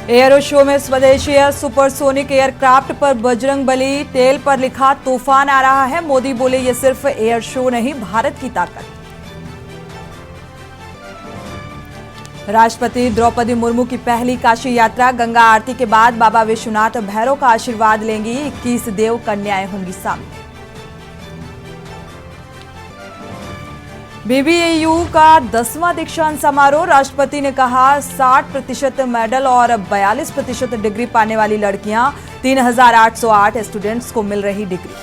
Aero show में स्वदेशी supersonic aircraft पर बजरंगबली टेल पर लिखा तूफान आ रहा है। मोदी बोले ये सिर्फ एयर शो नहीं, भारत की ताकत। राष्ट्रपति द्रौपदी मुर्मू की पहली काशी यात्रा, गंगा आरती के बाद बाबा विश्वनाथ भैरव का आशीर्वाद लेंगी। 21 देव कन्याएं होंगी शामिल। बीबीएयू का 10वां दीक्षांत समारोह, राष्ट्रपति ने कहा 60% मेडल और 42% डिग्री पाने वाली लड़कियां, 3808 स्टूडेंट्स को मिल रही डिग्री।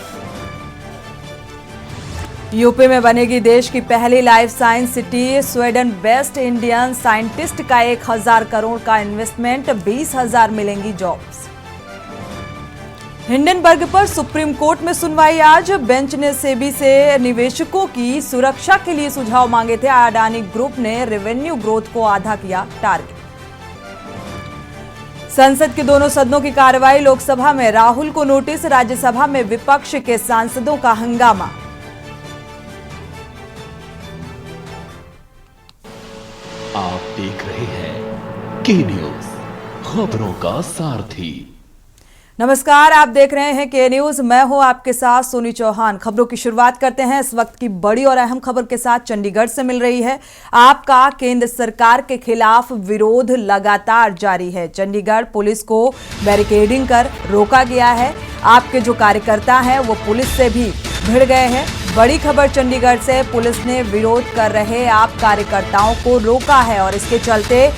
यूपी में बनेगी देश की पहली life science city, Sweden best Indian scientist का 1000 करोड़ का इन्वेस्टमेंट, 20,000 मिलेंगी जॉब्स। हिंडनबर्ग पर सुप्रीम कोर्ट में सुनवाई आज, बेंच ने सेबी से निवेशकों की सुरक्षा के लिए सुझाव मांगे थे। अडानी ग्रुप ने रेवेन्यू ग्रोथ को आधा किया टारगेट। संसद के दोनों सदनों की कार्रवाई, लोकसभा में राहुल को नोटिस, राज्यसभा में विपक्ष के सांसदों का हंगामा। आप देख रहे हैं के न्यूज, खबरों का सारथी। नमस्कार, आप देख रहे हैं के न्यूज, मैं हूं आपके साथ सोनी चौहान। खबरों की शुरुआत करते हैं इस वक्त की बड़ी और अहम खबर के साथ। चंडीगढ़ से मिल रही है। आपका केंद्र सरकार के खिलाफ विरोध लगातार जारी है। चंडीगढ़ पुलिस को बैरिकेडिंग कर रोका गया है। आपके जो कार्यकर्ता हैं वो पुलिस से भी भिड़ गए हैं। बड़ी खबर चंडीगढ़ से, पुलिस ने विरोध कर रहे आप कार्यकर्ताओं को रोका है और इसके चलते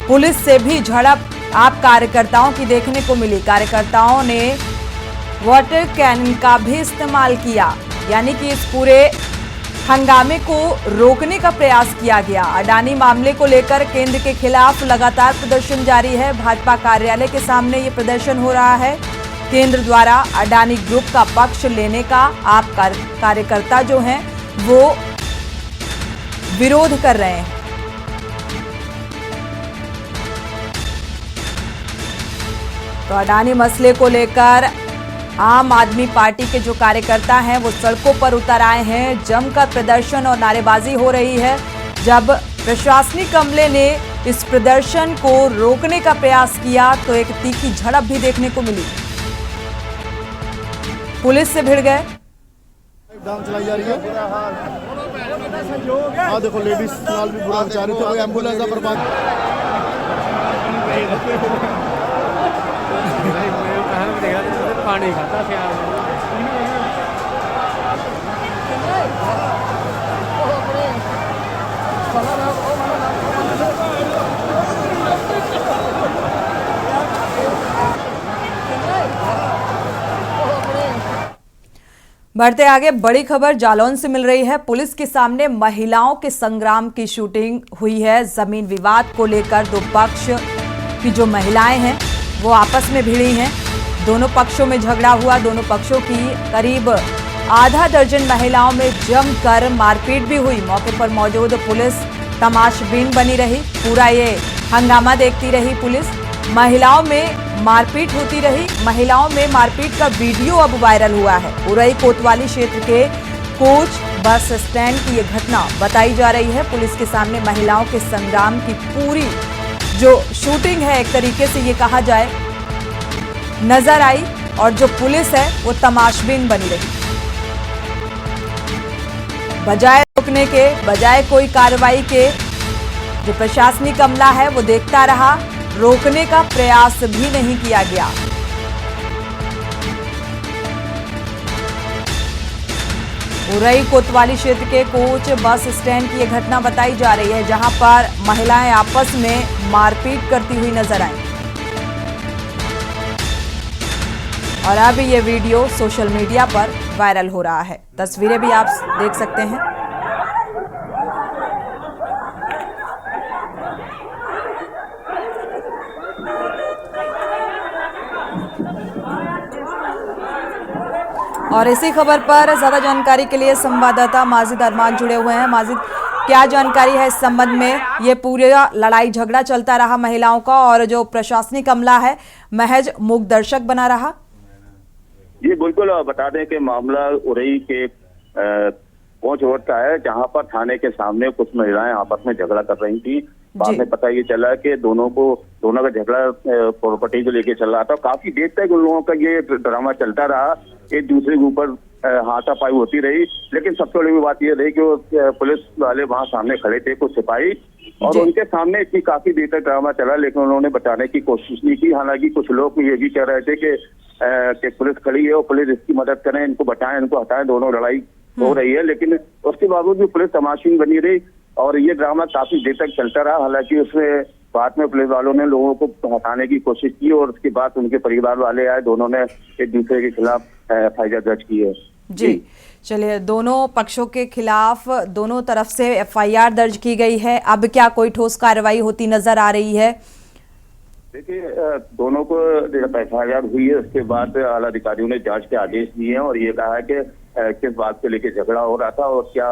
पुलिस से भी झड़प आप कार्यकर्ताओं की देखने को मिली। कार्यकर्ताओं ने वाटर कैनन का भी इस्तेमाल किया, यानी कि इस पूरे हंगामे को रोकने का प्रयास किया गया। अडानी मामले को लेकर केंद्र के खिलाफ लगातार प्रदर्शन जारी है। भाजपा कार्यालय के सामने ये प्रदर्शन हो रहा है। केंद्र द्वारा अडानी ग्रुप का पक्ष लेने का आप कार्यकर्ता जो हैं वो विरोध कर रहे हैं। तो अडानी मसले को लेकर आम आदमी पार्टी के जो कार्यकर्ता हैं वो सड़कों पर उतर आए हैं। जमकर प्रदर्शन और नारेबाजी हो रही है। जब प्रशासनिक अमले ने इस प्रदर्शन को रोकने का प्रयास किया तो एक तीखी झड़प भी देखने को मिली। पुलिस से भिड़ गए। डांस चलाई जा रही है। हाँ देखो, लेडीज नाल भी बुरा बेचारे थे, कोई एम्बुलेंस का बर्बाद। पानी खाता बढ़ते आगे, बड़ी खबर जालौन से मिल रही है। पुलिस के सामने महिलाओं के संग्राम की शूटिंग हुई है। जमीन विवाद को लेकर दो पक्ष की जो महिलाएं हैं वो आपस में भिड़ी हैं। दोनों पक्षों में झगड़ा हुआ। दोनों पक्षों की करीब आधा दर्जन महिलाओं में जमकर मारपीट भी हुई। मौके पर मौजूद पुलिस तमाशबीन बनी रही। पूरा ये हंगामा देखती रही पुलिस। महिलाओं में मारपीट होती रही। महिलाओं में मारपीट का वीडियो अब वायरल हुआ है। उरई कोतवाली क्षेत्र के कोच बस स्टैंड की ये घटना बताई जा रही है। पुलिस के सामने महिलाओं के संग्राम की पूरी जो शूटिंग है, एक तरीके से ये कहा जाए, नजर आई और जो पुलिस है वो तमाशबीन बनी रही। बजाय रोकने के, बजाय कोई कार्रवाई के, जो प्रशासनिक अमला है वो देखता रहा। रोकने का प्रयास भी नहीं किया गया। उरई कोतवाली क्षेत्र के कोच बस स्टैंड की यह घटना बताई जा रही है, जहां पर महिलाएं आपस में मारपीट करती हुई नजर आई। और अब ये वीडियो सोशल मीडिया पर वायरल हो रहा है। तस्वीरें भी आप देख सकते हैं। और इसी खबर पर ज्यादा जानकारी के लिए संवाददाता माजिद अरमान जुड़े हुए हैं। माजिद, क्या जानकारी है इस संबंध में? ये पूरा लड़ाई झगड़ा चलता रहा महिलाओं का और जो प्रशासनिक अमला है महज मूक दर्शक बना रहा? जी बिल्कुल, बता दें कि मामला उरई के कोच रोड का है, जहां पर थाने के सामने कुछ महिलाएं आपस में झगड़ा कर रही थी। बाद में पता ये चला कि दोनों का झगड़ा प्रॉपर्टी को लेके चल रहा था। काफी देर तक उन लोगों का ये ड्रामा चलता रहा, एक दूसरे के ऊपर हाथापाई होती रही। लेकिन सबसे बड़ी बात ये रही कि वो पुलिस वाले वहां सामने खड़े थे, कुछ सिपाही, और उनके सामने इतनी काफी देर तक ड्रामा चला, लेकिन उन्होंने बचाने की कोशिश नहीं की। हालांकि कुछ लोग ये भी कह रहे थे कि पुलिस खड़ी है और पुलिस इसकी मदद करें, इनको बचाएं, इनको हटाएं, दोनों लड़ाई हो रही है। लेकिन उसके बावजूद भी पुलिस तमाशीन बनी रही और ये ड्रामा काफी देर तक चलता रहा। हालांकि उसमें बाद में पुलिस वालों ने लोगों को हटाने की कोशिश की और उसके बाद उनके परिवार वाले आए, दोनों ने एक दूसरे के खिलाफ एफआईआर दर्ज की है। जी चलिए, दोनों पक्षों के खिलाफ दोनों तरफ से एफआईआर दर्ज की गई है। अब क्या कोई ठोस कार्रवाई होती नजर आ रही है? देखिए, दोनों को जब एफआईआर हुई है उसके बाद आला अधिकारियों ने जांच के आदेश दिए हैं और ये कहा है कि किस बात को लेकर झगड़ा हो रहा था और क्या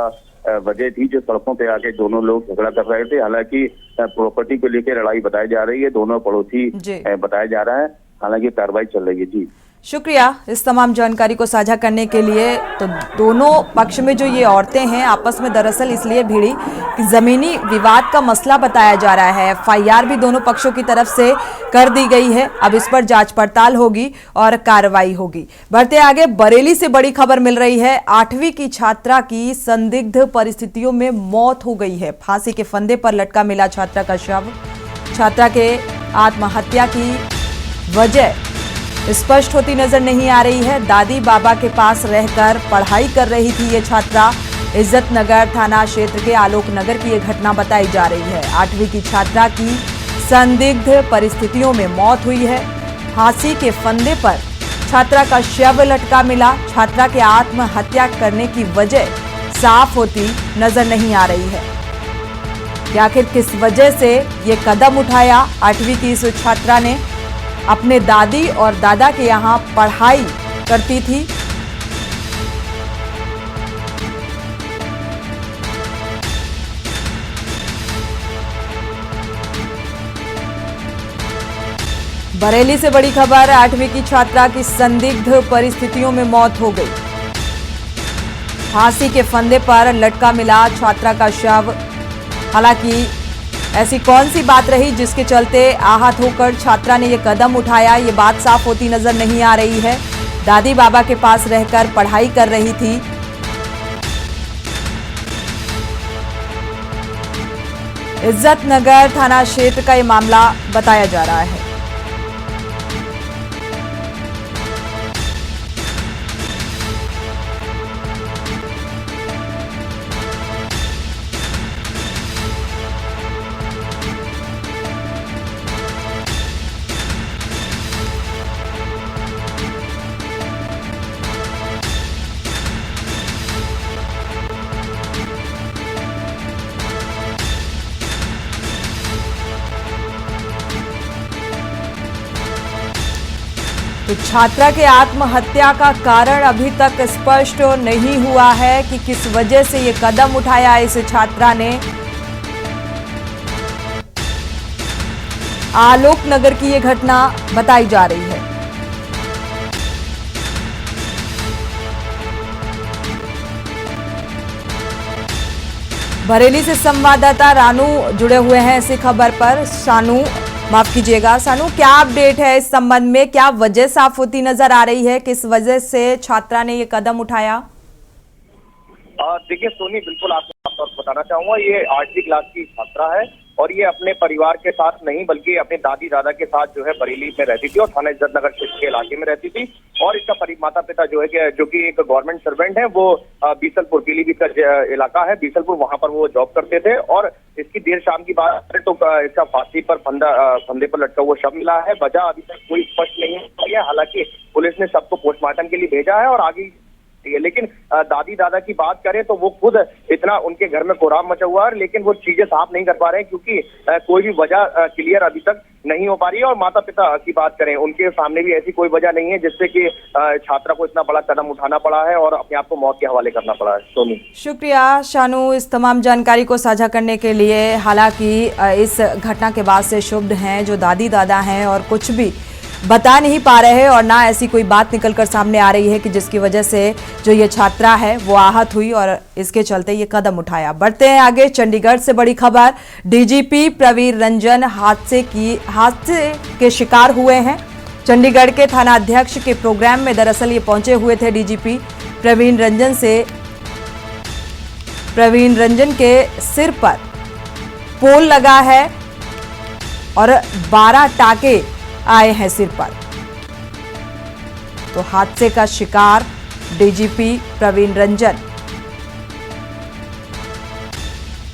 वजह थी जो सड़कों पे आके दोनों लोग झगड़ा कर रहे थे। हालांकि प्रॉपर्टी को लेकर लड़ाई बताई जा रही है, दोनों पड़ोसी बताया जा रहा है। हालांकि कार्रवाई चल रही है। जी शुक्रिया इस तमाम जानकारी को साझा करने के लिए। तो दोनों पक्ष में जो ये औरतें हैं आपस में दरअसल इसलिए भिड़ी कि जमीनी विवाद का मसला बताया जा रहा है। एफआईआर भी दोनों पक्षों की तरफ से कर दी गई है। अब इस पर जांच पड़ताल होगी और कार्रवाई होगी। बढ़ते आगे, बरेली से बड़ी खबर मिल रही है। 8वीं की छात्रा की संदिग्ध परिस्थितियों में मौत हो गई है। फांसी के फंदे पर लटका मिला छात्रा का शव। छात्रा के आत्महत्या की वजह स्पष्ट होती नजर नहीं आ रही है। दादी बाबा के पास रहकर पढ़ाई कर रही थी ये छात्रा। इज्जत नगर थाना क्षेत्र के आलोक नगर की ये घटना बताई जा रही है। 8वीं की छात्रा की संदिग्ध परिस्थितियों में मौत हुई है। फांसी के फंदे पर छात्रा का शव लटका मिला। छात्रा के आत्महत्या करने की वजह साफ होती नजर नहीं आ रही है कि आखिर किस वजह से ये कदम उठाया। 8वीं की इस छात्रा ने अपने दादी और दादा के यहाँ पढ़ाई करती थी। बरेली से बड़ी खबर, 8वीं की छात्रा की संदिग्ध परिस्थितियों में मौत हो गई। फांसी के फंदे पर लटका मिला छात्रा का शव। हालांकि ऐसी कौन सी बात रही जिसके चलते आहत होकर छात्रा ने यह कदम उठाया, ये बात साफ होती नजर नहीं आ रही है। दादी बाबा के पास रहकर पढ़ाई कर रही थी। इज्जत नगर थाना क्षेत्र का ये मामला बताया जा रहा है। तो छात्रा के आत्महत्या का कारण अभी तक स्पष्ट नहीं हुआ है कि किस वजह से ये कदम उठाया इस छात्रा ने। आलोक नगर की ये घटना बताई जा रही है। बरेली से संवाददाता रानू जुड़े हुए हैं इसी खबर पर। शानू, माफ कीजिएगा, सानू, क्या अपडेट है इस संबंध में? क्या वजह साफ होती नजर आ रही है, किस वजह से छात्रा ने ये कदम उठाया? देखिए सोनी, बिल्कुल आपको बताना चाहूंगा, ये 8वीं क्लास की छात्रा है और ये अपने परिवार के साथ नहीं बल्कि अपने दादी दादा के साथ जो है बरेली में रहती थी और थाना इज्जत नगर क्षेत्र के इलाके में रहती थी। और इसका माता पिता जो है जो कि एक गवर्नमेंट सर्वेंट है, वो बीसलपुर, पीलीभीत का इलाका है बीसलपुर, वहां पर वो जॉब करते थे। और इसकी देर शाम की बात है तो इसका फांसी पर फंदे पर लटका हुआ शव मिला है। वजह अभी तक कोई स्पष्ट नहीं है। हालांकि पुलिस ने सबको पोस्टमार्टम के लिए भेजा है और आगे है। लेकिन दादी दादा की बात करें तो वो खुद इतना उनके घर में कोहराम मचा हुआ है, लेकिन वो चीजें साफ नहीं कर पा रहे हैं क्योंकि कोई भी वजह क्लियर अभी तक नहीं हो पा रही है। और माता पिता की बात करें, उनके सामने भी ऐसी कोई वजह नहीं है जिससे कि छात्रा को इतना बड़ा कदम उठाना पड़ा है और अपने आप को मौत के हवाले करना पड़ा है। सोनी, शुक्रिया शानू इस तमाम जानकारी को साझा करने के लिए। हालांकि इस घटना के बाद से क्षुब्ध हैं जो दादी दादा हैं और कुछ भी बता नहीं पा रहे हैं और ना ऐसी कोई बात निकलकर सामने आ रही है कि जिसकी वजह से जो ये छात्रा है वो आहत हुई और इसके चलते ये कदम उठाया। बढ़ते हैं आगे, चंडीगढ़ से बड़ी खबर। डीजीपी प्रवीण रंजन हादसे के शिकार हुए हैं। चंडीगढ़ के थाना अध्यक्ष के प्रोग्राम में दरअसल ये पहुंचे हुए थे डीजीपी। प्रवीण रंजन के सिर पर पोल लगा है और 12 टाके आए हैं सिर पर। तो हादसे का शिकार डीजीपी प्रवीण रंजन।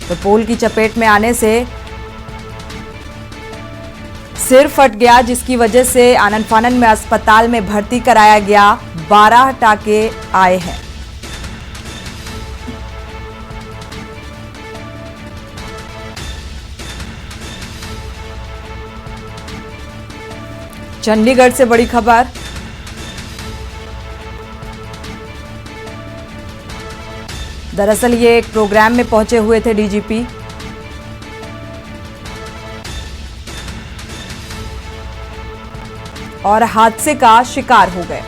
तो पोल की चपेट में आने से सिर फट गया, जिसकी वजह से आनन फानन में अस्पताल में भर्ती कराया गया। 12 टाके आए हैं। चंडीगढ़ से बड़ी खबर। दरअसल ये एक प्रोग्राम में पहुंचे हुए थे डीजीपी। और हादसे का शिकार हो गए।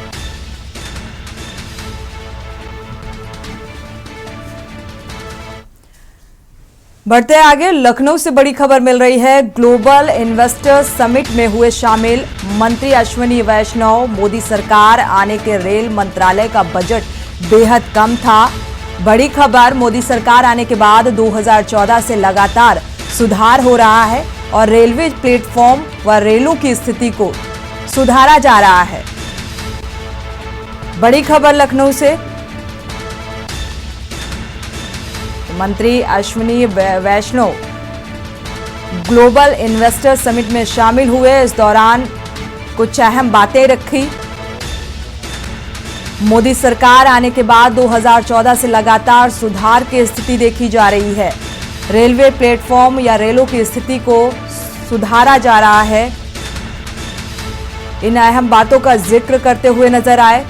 बढ़ते आगे, लखनऊ से बड़ी खबर मिल रही है। ग्लोबल इन्वेस्टर समिट में हुए शामिल मंत्री अश्विनी वैष्णव। मोदी सरकार आने के रेल मंत्रालय का बजट बेहद कम था। बड़ी खबर, मोदी सरकार आने के बाद 2014 से लगातार सुधार हो रहा है और रेलवे प्लेटफॉर्म व रेलों की स्थिति को सुधारा जा रहा है। बड़ी खबर लखनऊ से। मंत्री अश्विनी वैष्णव ग्लोबल इन्वेस्टर समिट में शामिल हुए। इस दौरान कुछ अहम बातें रखी। मोदी सरकार आने के बाद 2014 से लगातार सुधार की स्थिति देखी जा रही है। रेलवे प्लेटफॉर्म या रेलों की स्थिति को सुधारा जा रहा है। इन अहम बातों का जिक्र करते हुए नजर आए।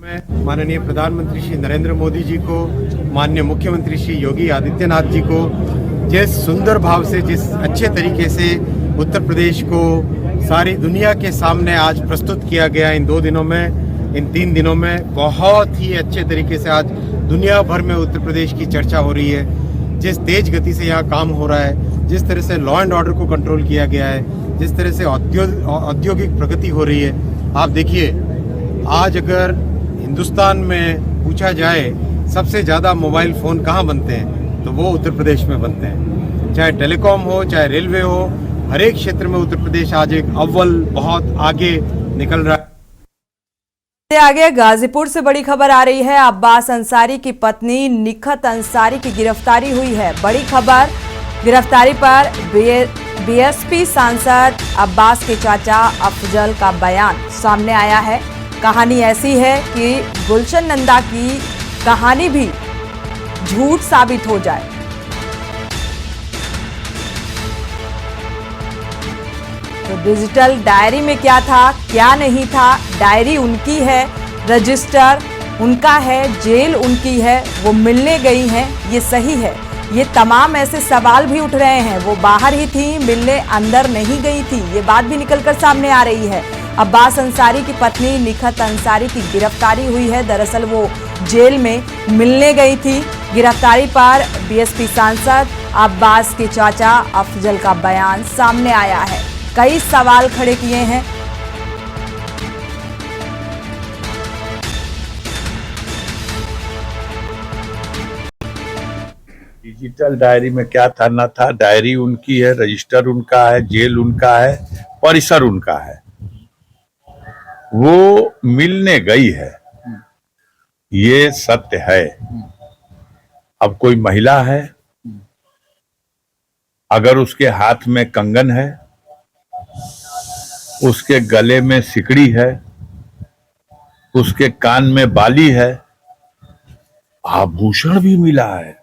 मैं माननीय प्रधानमंत्री श्री नरेंद्र मोदी जी को, माननीय मुख्यमंत्री श्री योगी आदित्यनाथ जी को जिस सुंदर भाव से, जिस अच्छे तरीके से उत्तर प्रदेश को सारी दुनिया के सामने आज प्रस्तुत किया गया इन 2 दिनों में, इन 3 दिनों में बहुत ही अच्छे तरीके से आज दुनिया भर में उत्तर प्रदेश की चर्चा हो रही है। जिस तेज गति से यहाँ काम हो रहा है, जिस तरह से लॉ एंड ऑर्डर को कंट्रोल किया गया है, जिस तरह से औद्योगिक प्रगति हो रही है। आप देखिए, आज अगर हिंदुस्तान में पूछा जाए सबसे ज़्यादा मोबाइल फ़ोन कहाँ बनते हैं, तो वो उत्तर प्रदेश में बनते हैं। चाहे टेलीकॉम हो, चाहे रेलवे हो, हर एक क्षेत्र में उत्तर प्रदेश आज एक अव्वल बहुत आगे निकल रहा है। आगे गाजीपुर से बड़ी खबर आ रही है। अब्बास अंसारी की पत्नी निखत अंसारी की गिरफ्तारी हुई है। बड़ी खबर, गिरफ्तारी पर बीएसपी सांसद अब्बास के चाचा अफजल का बयान सामने आया है। कहानी ऐसी है कि गुलशन नंदा की कहानी भी झूठ साबित हो जाए। तो डिजिटल डायरी में क्या था, क्या नहीं था। डायरी उनकी है, रजिस्टर उनका है, जेल उनकी है, वो मिलने गई हैं, ये सही है। ये तमाम ऐसे सवाल भी उठ रहे हैं। वो बाहर ही थी, मिलने अंदर नहीं गई थी, ये बात भी निकलकर सामने आ रही है। अब्बास अंसारी की पत्नी निखत अंसारी की गिरफ्तारी हुई है। दरअसल वो जेल में मिलने गई थी। गिरफ्तारी पर बीएसपी सांसद अब्बास के चाचा अफजल का बयान सामने आया है। कई सवाल खड़े किए हैं। डिजिटल डायरी में क्या था ना था, डायरी उनकी है, रजिस्टर उनका है, जेल उनका है, परिसर उनका है। वो मिलने गई है, ये सत्य है। अब कोई महिला है, अगर उसके हाथ में कंगन है, उसके गले में सिकड़ी है, उसके कान में बाली है, आभूषण भी मिला है।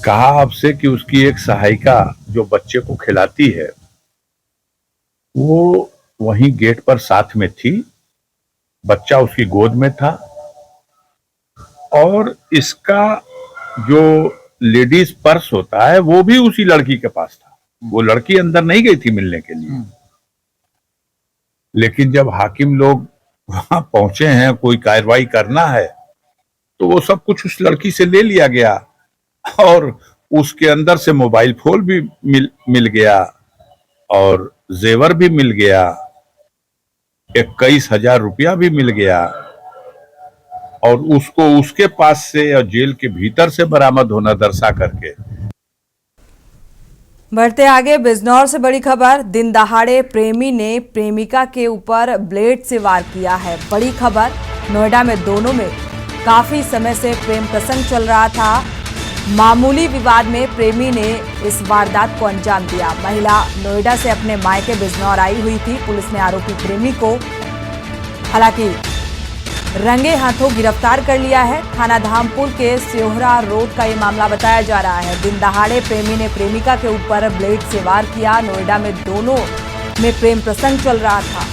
कहा आपसे कि उसकी एक सहायिका जो बच्चे को खिलाती है, वो वहीं गेट पर साथ में थी। बच्चा उसकी गोद में था और इसका जो लेडीज पर्स होता है वो भी उसी लड़की के पास था। वो लड़की अंदर नहीं गई थी मिलने के लिए। लेकिन जब हाकिम लोग वहां पहुंचे हैं, कोई कार्रवाई करना है, तो वो सब कुछ उस लड़की से ले लिया गया और उसके अंदर से मोबाइल फोन भी मिल गया और जेवर भी मिल गया, 21,000 रुपया भी मिल गया और उसको उसके पास से और जेल के भीतर से बरामद होना दर्शा करके। बढ़ते आगे, बिजनौर से बड़ी खबर। दिन दहाड़े प्रेमी ने प्रेमिका के ऊपर ब्लेड से वार किया है। बड़ी खबर, नोएडा में दोनों में काफी समय से प्रेम प्रसंग चल रहा था। मामूली विवाद में प्रेमी ने इस वारदात को अंजाम दिया। महिला नोएडा से अपने मायके बिजनौर आई हुई थी। पुलिस ने आरोपी प्रेमी को हालांकि रंगे हाथों गिरफ्तार कर लिया है। थाना धामपुर के स्योहरा रोड का ये मामला बताया जा रहा है। दिन दहाड़े प्रेमी ने प्रेमिका के ऊपर ब्लेड से वार किया। नोएडा में दोनों में प्रेम प्रसंग चल रहा था।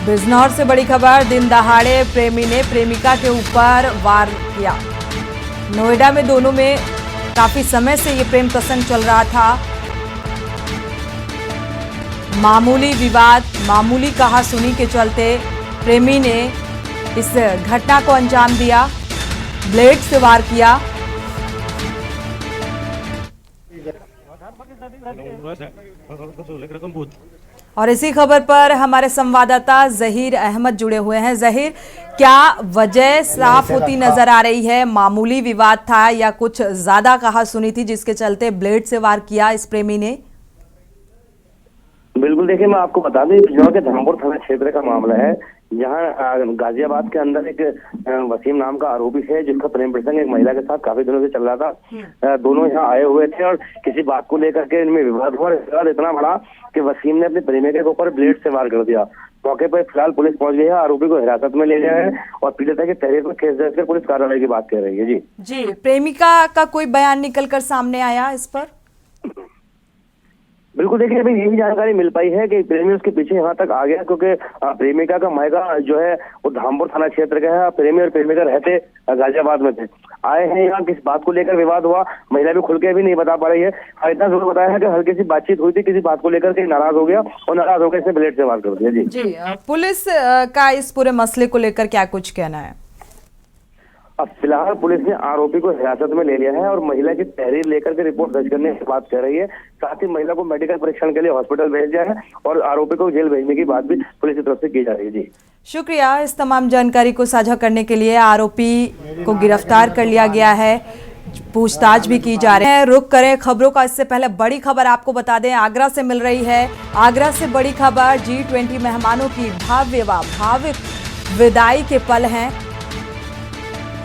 बिजनौर से बड़ी खबर, दिन दहाड़े प्रेमी ने प्रेमिका के ऊपर वार किया। नोएडा में दोनों में काफी समय से ये प्रेम प्रसंग चल रहा था। मामूली विवाद, मामूली कहासुनी के चलते प्रेमी ने इस घटना को अंजाम दिया, ब्लेड से वार किया। और इसी खबर पर हमारे संवाददाता जहीर अहमद जुड़े हुए हैं। जहीर, क्या वजह साफ होती नजर आ रही है? मामूली विवाद था या कुछ ज्यादा कहासुनी थी जिसके चलते ब्लेड से वार किया इस प्रेमी ने? बिल्कुल, देखिए मैं आपको बता दूं, बिजनौर के धामपुर थाना क्षेत्र का मामला है, जहां गाजियाबाद के अंदर एक वसीम नाम का आरोपी है जिसका प्रेम प्रसंग एक महिला के साथ काफी दिनों से चल रहा था। दोनों यहाँ आए हुए थे और किसी बात को लेकर के इनमें विवाद हुआ। विवाद इतना बड़ा कि वसीम ने अपनी प्रेमिका के ऊपर ब्लेड से वार कर दिया। मौके पर फिलहाल पुलिस पहुंच गई है, आरोपी को हिरासत में ले लिया है और पीड़िता के तहरीर पर केस दर्ज कर पुलिस कार्रवाई की बात कर रही है। जी, प्रेमिका का कोई बयान निकलकर सामने आया इस पर? बिल्कुल, देखिए अभी यही जानकारी मिल पाई है कि प्रेमी उसके पीछे यहाँ तक आ गया, क्योंकि प्रेमिका का मायका जो है वो धामपुर थाना क्षेत्र का है। प्रेमी और प्रेमिका रहते गाजियाबाद में थे, आए हैं यहाँ, किस बात को लेकर विवाद हुआ महिला भी खुल के भी नहीं बता पा रही है। इतना जरूर बताया है कि हल्की सी बातचीत हुई थी, किसी बात को लेकर के नाराज हो गया और नाराज होकर इसने ब्लेड से वार कर दिया। जी, पुलिस का इस पूरे मसले को लेकर क्या कुछ कहना है? अब फिलहाल पुलिस ने आरोपी को हिरासत में ले लिया है और महिला की तहरीर लेकर के रिपोर्ट दर्ज करने की बात कर रही है। साथ ही महिला को मेडिकल परीक्षण के लिए हॉस्पिटल भेज दिया है और आरोपी को जेल भेजने की बात भी पुलिस की तरफ से की जा रही है। जी, शुक्रिया इस तमाम जानकारी को साझा करने के लिए। आरोपी को गिरफ्तार कर लिया गया है, पूछताछ भी की जा रही है। रुक करें खबरों का, इससे पहले बड़ी खबर आपको बता दें, आगरा से मिल रही है। आगरा से बड़ी खबर, G20 मेहमानों की भव्य व भावुक विदाई के पल हैं।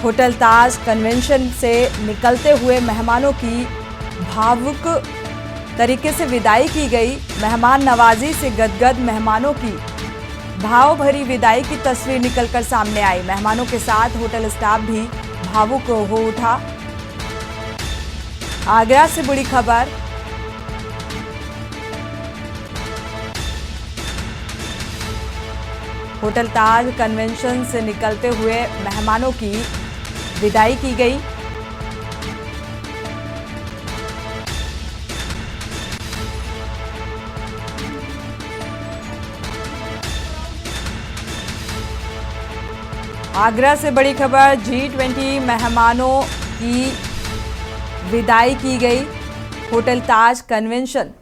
होटल ताज कन्वेंशन से निकलते हुए मेहमानों की भावुक तरीके से विदाई की गई। मेहमान नवाजी से गदगद मेहमानों की भाव भरी विदाई की तस्वीर निकलकर सामने आई। मेहमानों के साथ होटल स्टाफ भी भावुक हो उठा। आगरा से बड़ी खबर, होटल ताज कन्वेंशन से निकलते हुए मेहमानों की विदाई की गई। आगरा से बड़ी खबर, G20 मेहमानों की विदाई की गई। होटल ताज कन्वेंशन।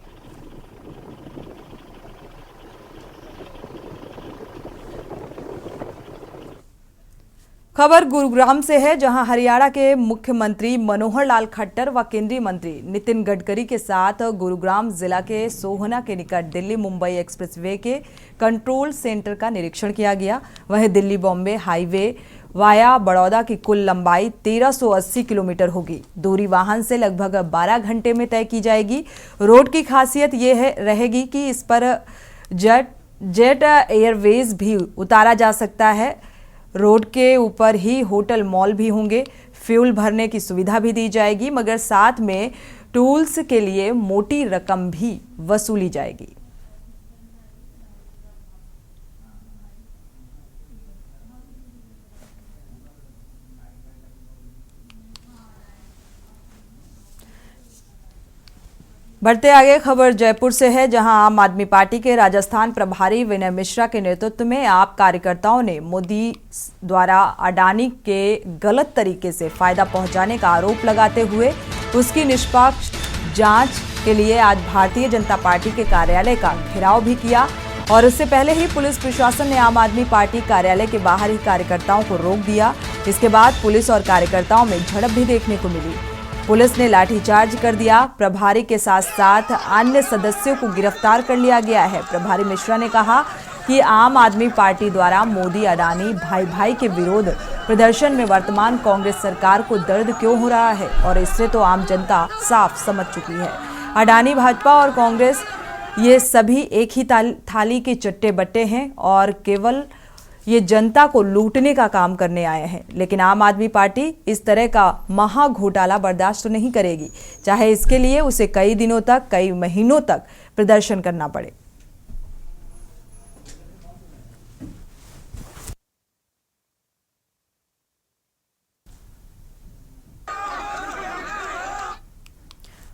खबर गुरुग्राम से है, जहां हरियाणा के मुख्यमंत्री मनोहर लाल खट्टर व केंद्रीय मंत्री नितिन गडकरी के साथ गुरुग्राम जिला के सोहना के निकट दिल्ली मुंबई एक्सप्रेसवे के कंट्रोल सेंटर का निरीक्षण किया गया। वहीं दिल्ली बॉम्बे हाईवे वाया बड़ौदा की कुल लंबाई 1380 किलोमीटर होगी। दूरी वाहन से लगभग 12 घंटे में तय की जाएगी। रोड की खासियत यह रहेगी कि इस पर जेट एयरवेज भी उतारा जा सकता है। रोड के ऊपर ही होटल मॉल भी होंगे। फ्यूल भरने की सुविधा भी दी जाएगी, मगर साथ में टूल्स के लिए मोटी रकम भी वसूली जाएगी। बढ़ते आगे खबर जयपुर से है, जहां आम आदमी पार्टी के राजस्थान प्रभारी विनय मिश्रा के नेतृत्व में आप कार्यकर्ताओं ने मोदी द्वारा अडानी के गलत तरीके से फायदा पहुंचाने का आरोप लगाते हुए उसकी निष्पक्ष जांच के लिए आज भारतीय जनता पार्टी के कार्यालय का घेराव भी किया। और इससे पहले ही पुलिस प्रशासन ने आम आदमी पार्टी कार्यालय के बाहर ही कार्यकर्ताओं को रोक दिया। इसके बाद पुलिस और कार्यकर्ताओं में झड़प भी देखने को मिली। पुलिस ने लाठीचार्ज कर दिया। प्रभारी के साथ साथ अन्य सदस्यों को गिरफ्तार कर लिया गया है। प्रभारी मिश्रा ने कहा कि आम आदमी पार्टी द्वारा मोदी अडानी भाई भाई के विरोध प्रदर्शन में वर्तमान कांग्रेस सरकार को दर्द क्यों हो रहा है, और इससे तो आम जनता साफ समझ चुकी है। अडानी, भाजपा और कांग्रेस ये सभी एक ही थाली के चट्टे बट्टे हैं और केवल ये जनता को लूटने का काम करने आए हैं। लेकिन आम आदमी पार्टी इस तरह का महा घोटाला बर्दाश्त नहीं करेगी, चाहे इसके लिए उसे कई दिनों तक, कई महीनों तक प्रदर्शन करना पड़े।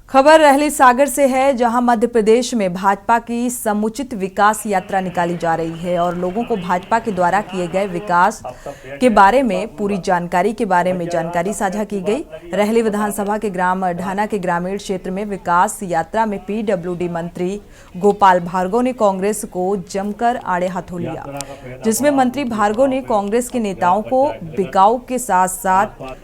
खबर रहली सागर से है, जहां मध्य प्रदेश में भाजपा की समुचित विकास यात्रा निकाली जा रही है और लोगों को भाजपा के द्वारा किए गए विकास के बारे में पूरी जानकारी के बारे में जानकारी साझा की गई। रहली विधानसभा के ग्राम ढाना के ग्रामीण क्षेत्र में विकास यात्रा में पीडब्ल्यूडी मंत्री गोपाल भार्गव ने कांग्रेस को जमकर आड़े हाथों लिया, जिसमें मंत्री भार्गव ने कांग्रेस के नेताओं को बिकाऊ के साथ साथ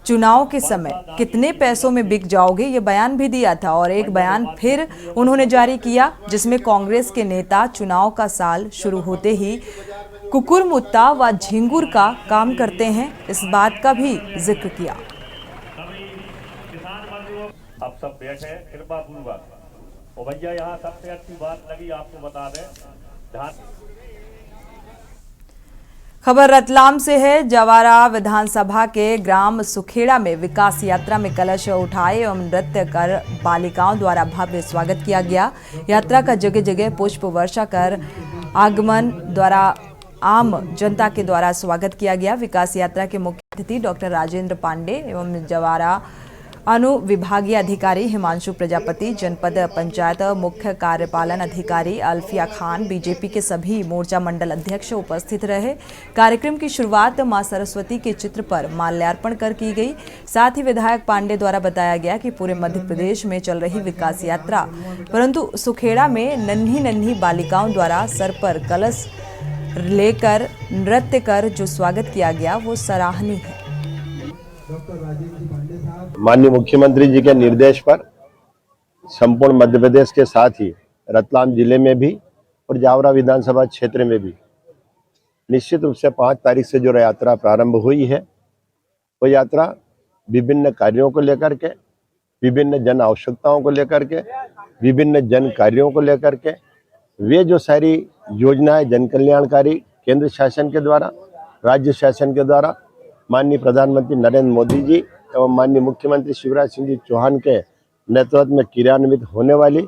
चुनाव के समय कितने पैसों में बिक जाओगे ये बयान भी दिया था। और एक बयान फिर उन्होंने जारी किया, जिसमें कांग्रेस के नेता चुनाव का साल शुरू होते ही कुकुरमुत्ता व झिंगुर का काम करते हैं, इस बात का भी जिक्र किया। आप सब बैठे कृपा पूर्वक, और भैया यहाँ सबसे अच्छी बात लगी आपको बता दें। खबर रतलाम से है, जवारा विधानसभा के ग्राम सुखेड़ा में विकास यात्रा में कलश उठाए एवं नृत्य कर बालिकाओं द्वारा भव्य स्वागत किया गया। यात्रा का जगह जगह पुष्प वर्षा कर आगमन द्वारा आम जनता के द्वारा स्वागत किया गया। विकास यात्रा के मुख्य अतिथि डॉक्टर राजेंद्र पांडे एवं जवारा अनुविभागीय अधिकारी हिमांशु प्रजापति, जनपद पंचायत मुख्य कार्यपालन अधिकारी अल्फिया खान, बीजेपी के सभी मोर्चा मंडल अध्यक्ष उपस्थित रहे। कार्यक्रम की शुरुआत मां सरस्वती के चित्र पर माल्यार्पण कर की गई। साथ ही विधायक पांडे द्वारा बताया गया कि पूरे मध्य प्रदेश में चल रही विकास यात्रा, परंतु सुखेड़ा में नन्ही नन्ही बालिकाओं द्वारा सर पर कलश लेकर नृत्य कर जो स्वागत किया गया वो सराहनीय है। माननीय मुख्यमंत्री जी के निर्देश पर संपूर्ण मध्य प्रदेश के साथ ही रतलाम जिले में भी और जावरा विधानसभा क्षेत्र में भी निश्चित रूप से 5 तारीख से जो यात्रा प्रारंभ हुई है, वो यात्रा विभिन्न कार्यों को लेकर के, विभिन्न जन आवश्यकताओं को लेकर के, विभिन्न जन कार्यों को लेकर के, वे जो सारी योजनाएं जन कल्याणकारी केंद्र शासन के द्वारा, राज्य शासन के द्वारा माननीय प्रधानमंत्री नरेंद्र मोदी जी एवं माननीय मुख्यमंत्री शिवराज सिंह जी चौहान के नेतृत्व में क्रियान्वित होने वाली।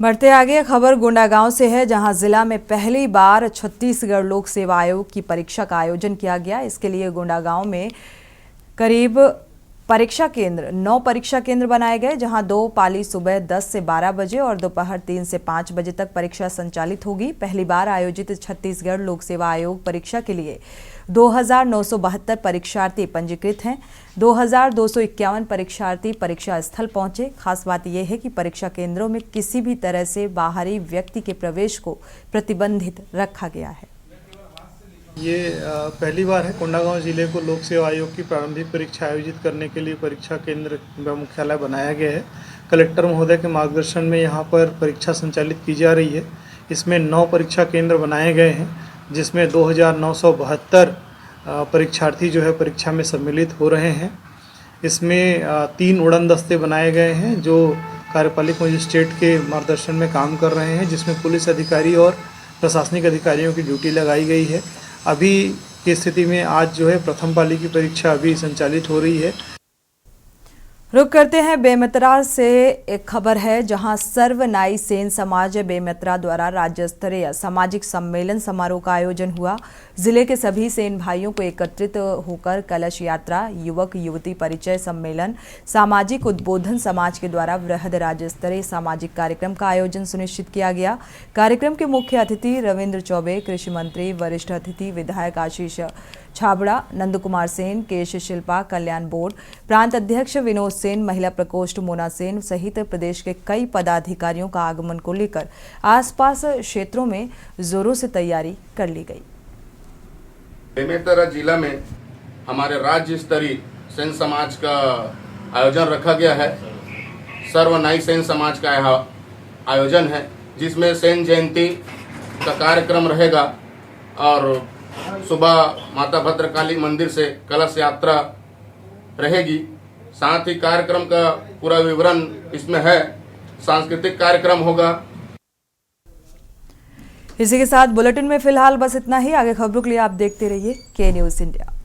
बढ़ते आगे खबर गोंडा गांव से है, जहां जिला में पहली बार छत्तीसगढ़ लोक सेवा आयोग की परीक्षा का आयोजन किया गया। इसके लिए गोंडा गांव में करीब 9 परीक्षा केंद्र बनाए गए, जहां 2 पाली सुबह 10 से 12 बजे और दोपहर 3 से 5 बजे तक परीक्षा संचालित होगी। पहली बार आयोजित छत्तीसगढ़ लोक सेवा आयोग परीक्षा के लिए 2972 परीक्षार्थी पंजीकृत हैं। 2251 परीक्षार्थी परीक्षा स्थल पहुंचे। खास बात यह है कि परीक्षा केंद्रों में किसी भी तरह से बाहरी व्यक्ति के प्रवेश को प्रतिबंधित रखा गया है। ये पहली बार है कोंडागांव जिले को लोक सेवा आयोग की प्रारंभिक परीक्षा आयोजित करने के लिए परीक्षा केंद्र व मुख्यालय बनाया गया है। कलेक्टर महोदय के मार्गदर्शन में यहाँ पर परीक्षा संचालित की जा रही है। इसमें 9 परीक्षा केंद्र बनाए गए हैं, जिसमें 2972 परीक्षार्थी जो है परीक्षा में सम्मिलित हो रहे हैं। इसमें 3 उड़न दस्ते बनाए गए हैं जो कार्यपालिक मजिस्ट्रेट के मार्गदर्शन में काम कर रहे हैं, जिसमें पुलिस अधिकारी और प्रशासनिक अधिकारियों की ड्यूटी लगाई गई है। अभी की स्थिति में आज जो है प्रथम पाली की परीक्षा अभी संचालित हो रही है। रुक करते हैं बेमेतरा से। एक खबर है जहां सर्व नाई सेन समाज बेमेतरा द्वारा राज्य स्तरीय सामाजिक सम्मेलन समारोह का आयोजन हुआ। जिले के सभी सेन भाइयों को एकत्रित होकर कलश यात्रा, युवक युवती परिचय सम्मेलन, सामाजिक उद्बोधन समाज के द्वारा वृहद राज्य स्तरीय सामाजिक कार्यक्रम का आयोजन सुनिश्चित किया गया। कार्यक्रम के मुख्य अतिथि रविंद्र चौबे, कृषि मंत्री, वरिष्ठ अतिथि विधायक आशीष छाबड़ा, नंद कुमार सेन, केश शिल्पा कल्याण बोर्ड, प्रांत अध्यक्ष विनोद सेन, महिला प्रकोष्ठ मोना सेन सहित प्रदेश के कई पदाधिकारियों का आगमन को लेकर आसपास क्षेत्रों में जोरों से तैयारी कर ली गई। बेमेतरा जिला में हमारे राज्य स्तरीय सेन समाज का आयोजन रखा गया है। सर्व नाई सेन समाज का आयोजन है जिसमें सेन जयंती का कार्यक्रम रहेगा और सुबह माता भद्रकाली मंदिर से कलश यात्रा रहेगी। साथ ही कार्यक्रम का पूरा विवरण इसमें है। सांस्कृतिक कार्यक्रम होगा। इसी के साथ बुलेटिन में फिलहाल बस इतना ही। आगे खबरों के लिए आप देखते रहिए के न्यूज़ इंडिया।